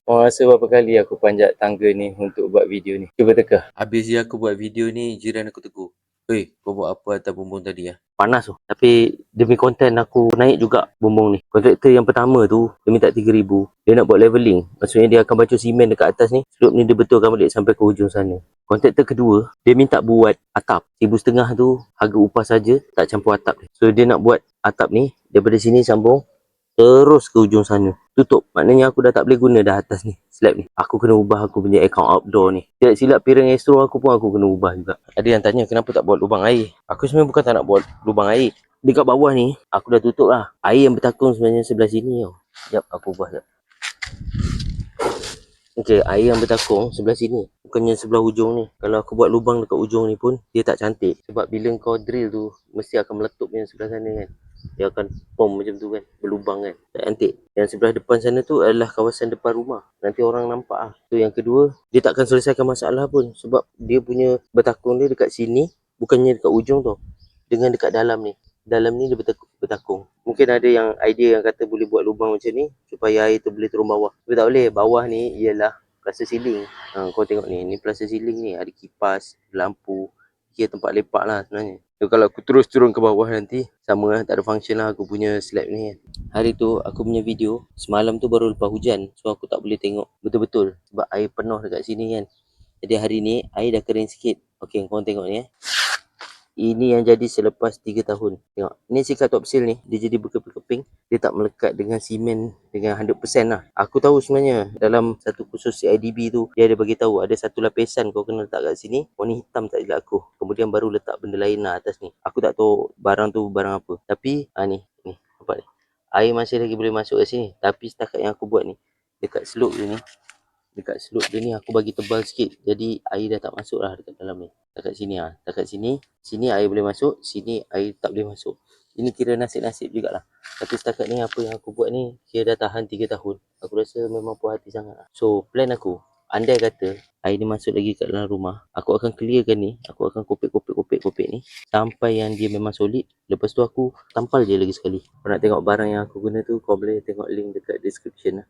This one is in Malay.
Mau rasa berapa kali aku panjat tangga ni untuk buat video ni. Cuba teka. Habis je aku buat video ni, jiran aku tegur. Weh, kau buat apa atas bumbung tadi ya? Panas tu. Tapi demi konten aku naik juga bumbung ni. Kontraktor yang pertama tu, dia minta 3,000. Dia nak buat leveling. Maksudnya dia akan bacul simen dekat atas ni. Sebelum ni dia betulkan balik sampai ke hujung sana. Kontraktor kedua, dia minta buat atap. 1,500 tu harga upah saja, tak campur atap dia. So dia nak buat atap ni, daripada sini sambung terus ke hujung sana. Tutup. Maknanya aku dah tak boleh guna dah atas ni, slab ni. Aku kena ubah aku punya account outdoor ni. Tidak silap piring Astro aku pun aku kena ubah juga. Ada yang tanya kenapa tak buat lubang air. Aku sebenarnya bukan tak nak buat lubang air. Dekat bawah ni, aku dah tutup lah. Air yang bertakung sebenarnya sebelah sini tau. Sekejap, aku ubah sekejap. Okey, air yang bertakung sebelah sini. Bukannya sebelah hujung ni. Kalau aku buat lubang dekat hujung ni pun, dia tak cantik. Sebab bila kau drill tu, mesti akan meletup yang sebelah sana kan. Dia akan pom macam tu kan, berlubang kan. Tak cantik. Yang sebelah depan sana tu adalah kawasan depan rumah. Nanti orang nampak lah. So yang kedua, dia takkan selesaikan masalah pun. Sebab dia punya bertakung dia dekat sini, bukannya dekat ujung tu. Dengan dekat dalam ni. Dalam ni dia bertakung. Mungkin ada yang idea yang kata boleh buat lubang macam ni supaya air tu boleh turun bawah. Tapi tak boleh. Bawah ni ialah plaster ceiling. Kau tengok ni. Ni plaster ceiling ni. Ada kipas, lampu. Kira tempat lepak lah sebenarnya. So, kalau aku terus turun ke bawah nanti, sama lah, tak ada function lah aku punya slab ni kan. Hari tu aku punya video, semalam tu baru lepas hujan. So aku tak boleh tengok betul-betul. Sebab air penuh dekat sini kan. Jadi hari ni, air dah kering sikit. Okay, korang tengok ni Ini yang jadi selepas 3 tahun. Tengok. Ni sikat topsil ni. Dia jadi berkeping-keping. Dia tak melekat dengan simen dengan 100% lah. Aku tahu sebenarnya dalam satu kursus CIDB tu, dia ada bagi tahu ada satu lapisan kau kena letak kat sini. Warna hitam tak silap aku. Kemudian baru letak benda lain lah atas ni. Aku tak tahu barang tu barang apa. Tapi ni. Nampak ni. Air masih lagi boleh masuk kat sini. Tapi setakat yang aku buat ni, dekat slope dia ni, aku bagi tebal sikit. Jadi air dah tak masuk lah dekat dalam ni. Dekat sini lah. Dekat sini, sini air boleh masuk. Sini air tak boleh masuk. Ini kira nasib-nasib jugalah. Tapi setakat ni apa yang aku buat ni, kira dah tahan 3 tahun. Aku rasa memang puas hati sangat lah. So plan aku, andai kata air ni masuk lagi kat dalam rumah, aku akan clearkan ni. Aku akan kopek ni sampai yang dia memang solid. Lepas tu aku tampal je lagi sekali. Kau nak tengok barang yang aku guna tu, kau boleh tengok link dekat description lah.